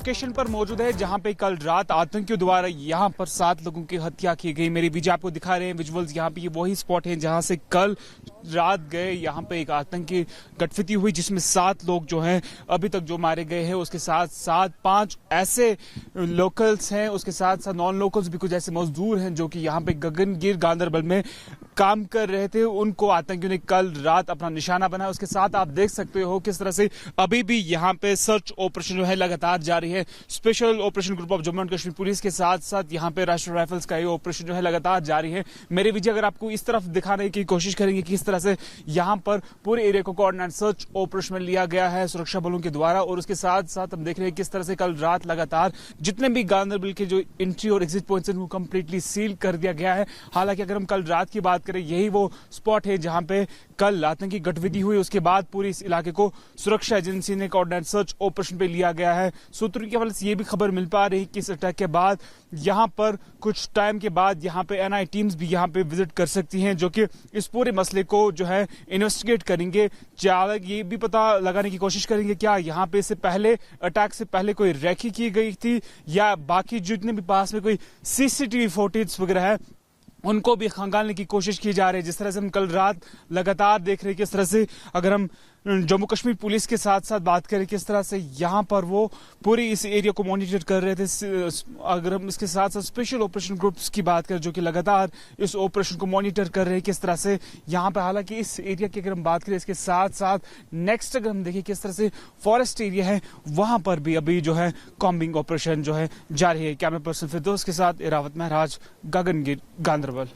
Location पर मौजूद है जहां पे कल रात आतंकियों द्वारा यहां पर 7 लोगों की हत्या की गई। मेरे बीच आपको दिखा रहे हैं विजुअल्स, यहां पे ये वही स्पॉट है जहां से कल रात गए यहां पे एक आतंकी गतिविधि हुई जिसमें 7 लोग जो हैं अभी तक जो मारे गए हैं। उसके साथ साथ 5 ऐसे लोकल्स हैं, उसके साथ साथ नॉन लोकल्स भी कुछ ऐसे मजदूर हैं जो कि यहाँ पे गगनगिर गांधरबल में काम कर रहे थे। उनको आतंकियों ने कल रात अपना निशाना बनाया। उसके साथ आप देख सकते हो किस तरह से अभी भी यहाँ पे सर्च ऑपरेशन जो है लगातार जारी है। Special operation group of Jammu and Kashmir police के साथ साथ यहाँ पे राष्ट्रीय राइफल्स का ये ऑपरेशन जो है लगातार जारी है। मेरे विजय अगर आपको इस तरफ दिखाने की कोशिश करेंगे कि किस तरह से यहाँ पर पूरे एरिया को कोऑर्डिनेट सर्च ऑपरेशन में लिया गया है सुरक्षा बलों के द्वारा। और उसके साथ साथ हम देख रहे हैं किस तरह से कल रात लगातार जितने भी गांधरबल के जो एंट्री और एग्जिट पॉइंट्स हैं वो कंप्लीटली सील कर दिया गया है। हालांकि अगर हम कल रात की बात करें, यही वो स्पॉट है जहां पे कल आतंकी गतिविधि हुई। उसके बाद पूरी इस इलाके को सुरक्षा एजेंसी ने कोऑर्डिनेट सर्च ऑपरेशन पे लिया गया है। सूत्रों के हवाले से ये भी खबर मिल पा रही कि इस अटैक के बाद यहां पर कुछ टाइम के बाद यहां पे एनआई टीम्स भी यहां पे विजिट कर सकती हैं जो कि इस पूरे मसले को जो है इन्वेस्टिगेट करेंगे। ये भी पता लगाने की कोशिश करेंगे क्या यहां पे से पहले अटैक से पहले कोई रेकी की गई थी या बाकी जितने भी पास में कोई सीसीटीवी फुटेज वगैरह है उनको भी खंगालने की कोशिश की जा रही है। जिस तरह से हम कल रात लगातार देख रहे हैं किस तरह से अगर हम जम्मू कश्मीर पुलिस के साथ साथ बात करें किस तरह से यहाँ पर वो पूरी इस एरिया को मॉनिटर कर रहे थे। अगर हम इसके साथ साथ स्पेशल ऑपरेशन ग्रुप्स की बात करें जो कि लगातार इस ऑपरेशन को मॉनिटर कर रहे हैं किस तरह से यहाँ पर। हालांकि इस एरिया की अगर हम बात करें इसके साथ साथ नेक्स्ट अगर हम देखें किस तरह से फॉरेस्ट एरिया है वहां पर भी अभी जो है कॉम्बिंग ऑपरेशन जो है जारी है। कैमरा पर्सन फिरदौस के साथ इरावत महराज, गगनगिर, गांधरबल।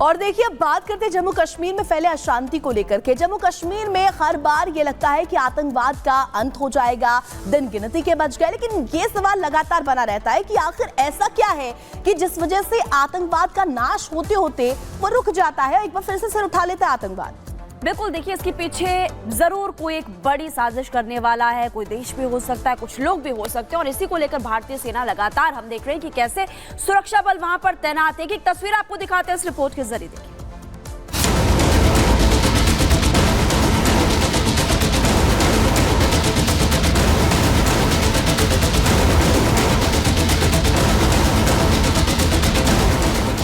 और देखिए, अब बात करते हैं जम्मू कश्मीर में फैले अशांति को लेकर के। जम्मू कश्मीर में हर बार ये लगता है कि आतंकवाद का अंत हो जाएगा, दिन गिनती के बच गए, लेकिन ये सवाल लगातार बना रहता है कि आखिर ऐसा क्या है कि जिस वजह से आतंकवाद का नाश होते होते वो रुक जाता है, एक बार फिर से सिर उठा लेता है आतंकवाद। बिल्कुल, देखिए इसके पीछे जरूर कोई एक बड़ी साजिश करने वाला है, कोई देश भी हो सकता है, कुछ लोग भी हो सकते हैं। और इसी को लेकर भारतीय सेना लगातार हम देख रहे हैं कि कैसे सुरक्षा बल वहां पर तैनात है। कि एक तस्वीर आपको दिखाते हैं इस रिपोर्ट के जरिए। देखिए,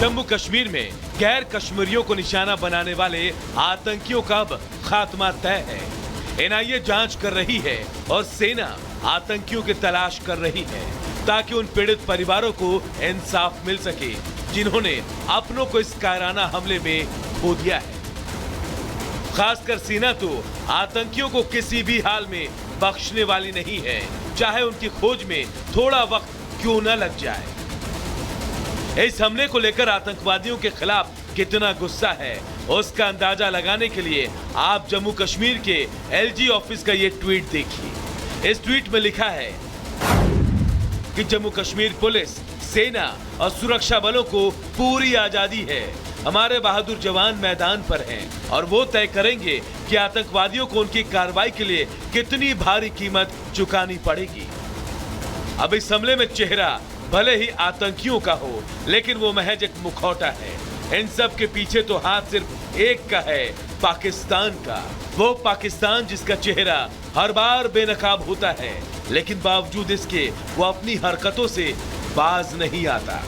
जम्मू कश्मीर में गैर कश्मीरियों को निशाना बनाने वाले आतंकियों का अब खात्मा तय है। एनआईए जांच कर रही है और सेना आतंकियों की तलाश कर रही है ताकि उन पीड़ित परिवारों को इंसाफ मिल सके जिन्होंने अपनों को इस कायराना हमले में खो दिया है। खासकर सेना तो आतंकियों को किसी भी हाल में बख्शने वाली नहीं है, चाहे उनकी खोज में थोड़ा वक्त क्यों न लग जाए। इस हमले को लेकर आतंकवादियों के खिलाफ कितना गुस्सा है उसका अंदाजा लगाने के लिए आप जम्मू कश्मीर के एलजी ऑफिस का ये ट्वीट देखिए। इस ट्वीट में लिखा है कि जम्मू कश्मीर पुलिस, सेना और सुरक्षा बलों को पूरी आजादी है। हमारे बहादुर जवान मैदान पर हैं और वो तय करेंगे कि आतंकवादियों को उनकी कार्रवाई के लिए कितनी भारी कीमत चुकानी पड़ेगी। अब इस हमले में चेहरा भले ही आतंकियों का हो, लेकिन वो महज एक मुखौटा है। इन सब के पीछे तो हाथ सिर्फ एक का है, पाकिस्तान का। वो पाकिस्तान जिसका चेहरा हर बार बेनकाब होता है, लेकिन बावजूद इसके वो अपनी हरकतों से बाज नहीं आता।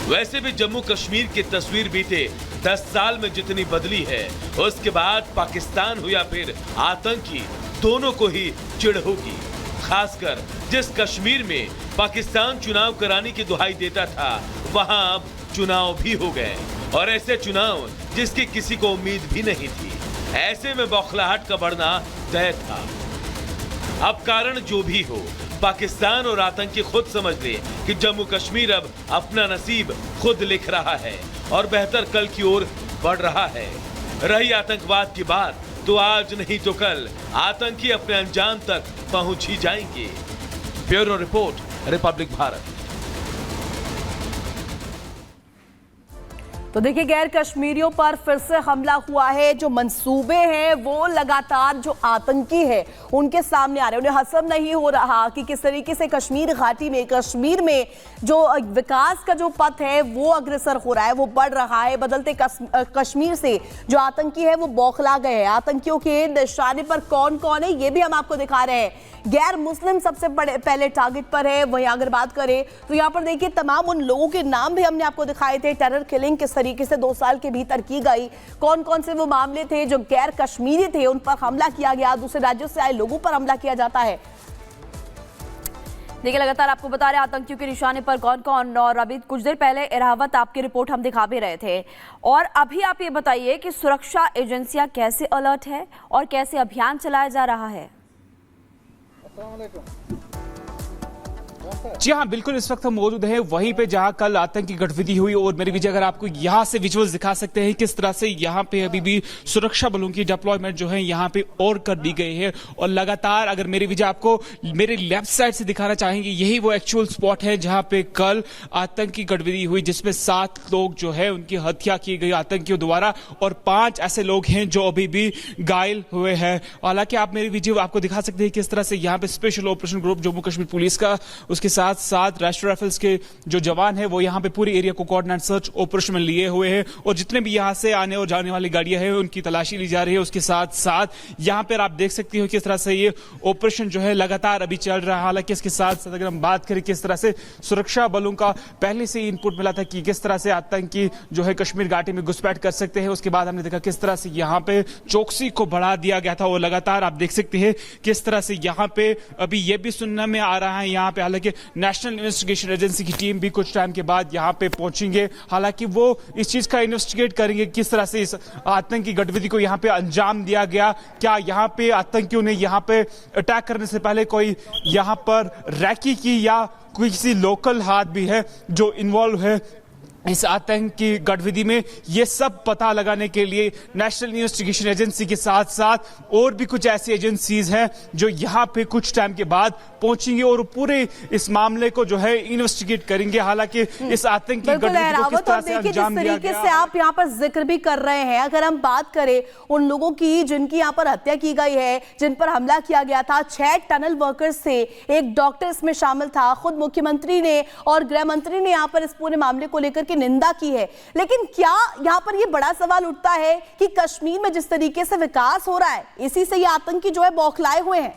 वैसे भी जम्मू कश्मीर की तस्वीर बीते 10 साल में जितनी बदली है, उसके बाद पाकिस्तान हो या फिर आतंकी, दोनों को ही चिढ़ होगी। खासकर जिस कश्मीर में पाकिस्तान चुनाव कराने की दुहाई देता था, वहां अब चुनाव भी हो गए, और ऐसे चुनाव जिसकी किसी को उम्मीद भी नहीं थी। ऐसे में बौखलाहट का बढ़ना तय था। अब कारण जो भी हो, पाकिस्तान और आतंकी खुद समझ ले कि जम्मू कश्मीर अब अपना नसीब खुद लिख रहा है और बेहतर कल की ओर बढ़ रहा है। रही आतंकवाद की बात, तो आज नहीं तो कल आतंकी अपने अंजाम तक पहुंच ही जाएंगे। Bureau report, Republic Bharat. तो देखिए गैर कश्मीरियों पर फिर से हमला हुआ है। जो मंसूबे हैं वो लगातार जो आतंकी है उनके सामने आ रहे हैं। उन्हें हजम नहीं हो रहा कि किस तरीके से कश्मीर घाटी में, कश्मीर में जो विकास का जो पथ है वो अग्रसर हो रहा है, वो बढ़ रहा है। बदलते कश्मीर से जो आतंकी है वो बौखला गए हैं। आतंकियों के निशाने पर कौन कौन है ये भी हम आपको दिखा रहे हैं। गैर मुस्लिम सबसे पहले टारगेट पर है। वहीं अगर बात करें तो यहाँ पर देखिए तमाम उन लोगों के नाम भी हमने आपको दिखाए थे। टेरर किलिंग किस तरीके से 2 साल के भीतर की गई, कौन कौन से वो मामले थे जो गैर कश्मीरी थे उन पर हमला किया गया, दूसरे राज्यों से आए लोगों पर हमला किया जाता है। देखिए लगातार आपको बता रहे आतंकियों के निशाने पर कौन कौन। और अभी कुछ देर पहले इरावत आपकी रिपोर्ट हम दिखा भी रहे थे। और अभी आप ये बताइए कि सुरक्षा एजेंसियां कैसे अलर्ट है और कैसे अभियान चलाया जा रहा है। जी हाँ, बिल्कुल इस वक्त हम मौजूद हैं वहीं पे जहां कल आतंकी गतिविधि हुई। और मेरे विजय अगर आपको यहां से विजुअल्स दिखा सकते हैं किस तरह से यहां पे अभी भी सुरक्षा बलों की डिप्लॉयमेंट जो है यहां पे और कर दी गई है। और लगातार अगर मेरे विजय आपको मेरे लेफ्ट साइड से दिखाना चाहेंगे, यही वो एक्चुअल स्पॉट है जहां पे कल आतंकी गतिविधि हुई जिसमें 7 लोग जो है उनकी हत्या की गई आतंकियों द्वारा और 5 ऐसे लोग हैं जो अभी भी घायल हुए हैं। हालांकि आप मेरे विजय आपको दिखा सकते हैं किस तरह से यहाँ पे special operation group Jammu Kashmir police का, उसके साथ साथ राष्ट्रीय राइफल्स के जो जवान हैं वो यहां पे पूरे एरिया को कोऑर्डिनेट सर्च ऑपरेशन में लिए हुए हैं। और जितने भी यहां से आने और जाने वाली गाड़ियां हैं उनकी तलाशी ली जा रही है। उसके साथ साथ यहां पर आप देख सकते हो किस तरह से ये ऑपरेशन जो है लगातार अभी चल रहा है। हालांकि इसके साथ साथ अगर हम बात करें किस तरह से सुरक्षा बलों का पहले से ही इनपुट मिला था कि किस तरह से आतंकी जो है कश्मीर घाटी में घुसपैठ कर सकते हैं। उसके बाद हमने देखा किस तरह से यहां पे चौकसी को बढ़ा दिया गया था और लगातार आप देख सकते हैं किस तरह से यहां पे अभी यह भी सुनने में आ रहा है यहां पे हालांकि नेशनल इन्वेस्टिगेशन एजेंसी की टीम भी कुछ टाइम के बाद यहां पे पहुंचेंगे। हालांकि वो इस चीज का इन्वेस्टिगेट करेंगे किस तरह से इस आतंकी गतिविधि को यहां पे अंजाम दिया गया। क्या यहां पे आतंकियों ने यहां पे अटैक करने से पहले कोई यहां पर रैकी की या किसी लोकल हाथ भी है जो इन्वॉल्व है इस आतंकी गतिविधि में। ये सब पता लगाने के लिए नेशनल इन्वेस्टिगेशन एजेंसी के साथ साथ और भी कुछ ऐसी एजेंसीज हैं जो यहां पे कुछ टाइम के बाद पहुंचेंगे और पूरे इस मामले को जो है इन्वेस्टिगेट करेंगे। हालांकि इस आतंकी गतिविधि को किस तरह से अंजाम दिया तरीके से आप यहां पर जिक्र भी कर रहे हैं, अगर हम बात करें उन लोगों की जिनकी यहां पर हत्या की गई है, जिन पर हमला किया गया था, 6 टनल वर्कर्स से एक डॉक्टर इसमें शामिल था। खुद मुख्यमंत्री ने और गृह मंत्री ने यहां पर इस पूरे मामले को लेकर के निंदा की है। लेकिन क्या यहां पर यह बड़ा सवाल उठता है कि कश्मीर में जिस तरीके से विकास हो रहा है इसी से ये आतंकी जो है बौखलाए हुए हैं।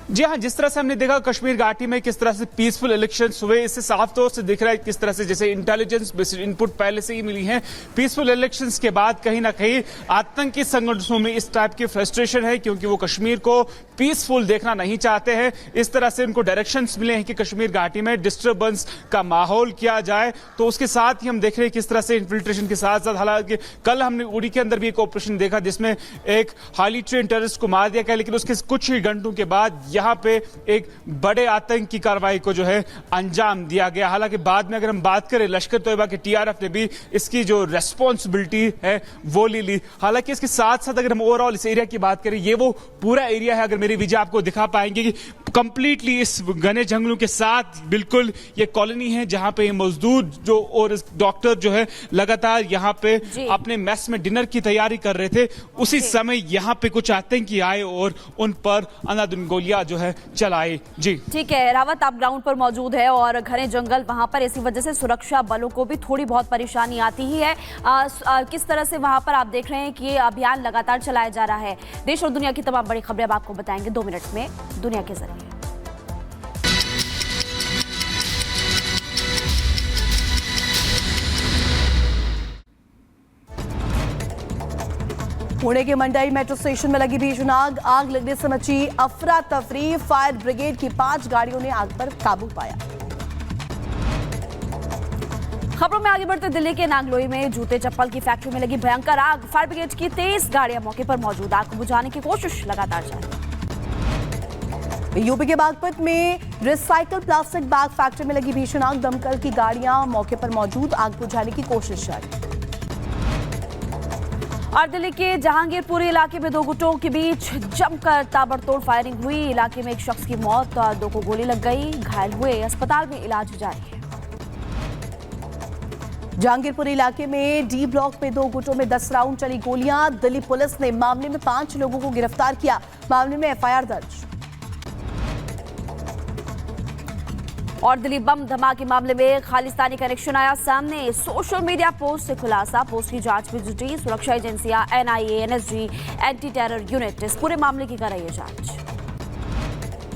जी हाँ, जिस तरह से हमने देखा कश्मीर घाटी में किस तरह से पीसफुल इलेक्शंस हुए, इससे साफ तौर से दिख रहा है किस तरह से जैसे इंटेलिजेंस बेस्ड इनपुट पहले से ही मिली है। पीसफुल इलेक्शंस के बाद कहीं ना कहीं आतंकी संगठनों में इस टाइप की फ्रस्ट्रेशन है क्योंकि वो कश्मीर को पीसफुल देखना नहीं चाहते हैं। इस तरह से उनको डायरेक्शंस मिले हैं कि कश्मीर घाटी में डिस्टर्बेंस का माहौल किया जाए। तो उसके साथ ही हम देख रहे हैं किस तरह से इन्फिल्ट्रेशन के साथ साथ, हालांकि कल हमने उड़ी के अंदर भी एक ऑपरेशन देखा जिसमें एक हाईली ट्रेन टेररिस्ट को मार दिया गया, लेकिन उसके कुछ ही घंटों के बाद यहां पे एक बड़े आतंकी कार्रवाई को जो है अंजाम दिया गया। हालांकि बाद में अगर हम बात करें लश्कर तोयबा के टीआरएफ ने भी इसकी जो रेस्पॉन्सिबिलिटी है वो ले ली। हालांकि इसके साथ साथ अगर हम ओवरऑल इस एरिया की बात करें, ये वो पूरा एरिया है, अगर मेरी विजय आपको दिखा पाएंगे कि कंप्लीटली इस घने जंगलों के साथ बिल्कुल ये कॉलोनी है जहां पे मजदूर जो और डॉक्टर जो है लगातार यहां पे अपने मेस में डिनर की तैयारी कर रहे थे। उसी समय यहां पे कुछ आतंकी आए और उन पर अंधाधुंध गोलियां जो है चलाए। जी ठीक है, रावत आप ग्राउंड पर मौजूद है और घने जंगल वहां पर, इसी वजह से सुरक्षा बलों को भी थोड़ी बहुत परेशानी आती ही है। किस तरह से वहां पर आप देख रहे हैं कि ये अभियान लगातार चलाया जा रहा है। देश और दुनिया की तमाम बड़ी खबरें अब आपको बताएंगे 2 मिनट में दुनिया के जरिए। पुणे के मंडई मेट्रो स्टेशन में लगी भीषण आग लगने से मची अफरा तफरी। फायर ब्रिगेड की 5 गाड़ियों ने आग पर काबू पाया। खबरों में आगे बढ़ते दिल्ली के नांगलोई में जूते चप्पल की फैक्ट्री में लगी भयंकर आग। फायर ब्रिगेड की 23 गाड़ियां मौके पर मौजूद, आग को बुझाने की कोशिश लगातार जारी। यूपी के बागपत में रिसाइकल प्लास्टिक बैग फैक्ट्री में लगी भीषण आग। दमकल की गाड़ियां मौके पर मौजूद, आग बुझाने की कोशिश जारी। और दिल्ली के जहांगीरपुरी इलाके में 2 गुटों के बीच जमकर ताबड़तोड़ फायरिंग हुई। इलाके में एक शख्स की मौत, 2 को गोली लग गई, घायल हुए अस्पताल में इलाज जारी है। जहांगीरपुर इलाके में डी ब्लॉक में 2 गुटों में 10 राउंड चली गोलियां। दिल्ली पुलिस ने मामले में 5 लोगों को गिरफ्तार किया। मामले में एफआईआर दर्ज। और दिल्ली बम धमाके मामले में खालिस्तानी कनेक्शन आया सामने। सोशल मीडिया पोस्ट से खुलासा। पोस्ट की जांच में जुटी सुरक्षा एजेंसियां NIA, NSG, anti terror unit इस पूरे मामले की कर रही है जांच।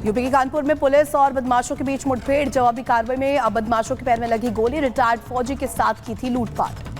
यूपी के कानपुर में पुलिस और बदमाशों के बीच मुठभेड़। जवाबी कार्रवाई में बदमाशों के पैर में लगी गोली। रिटायर्ड फौजी के साथ की थी लूटपाट।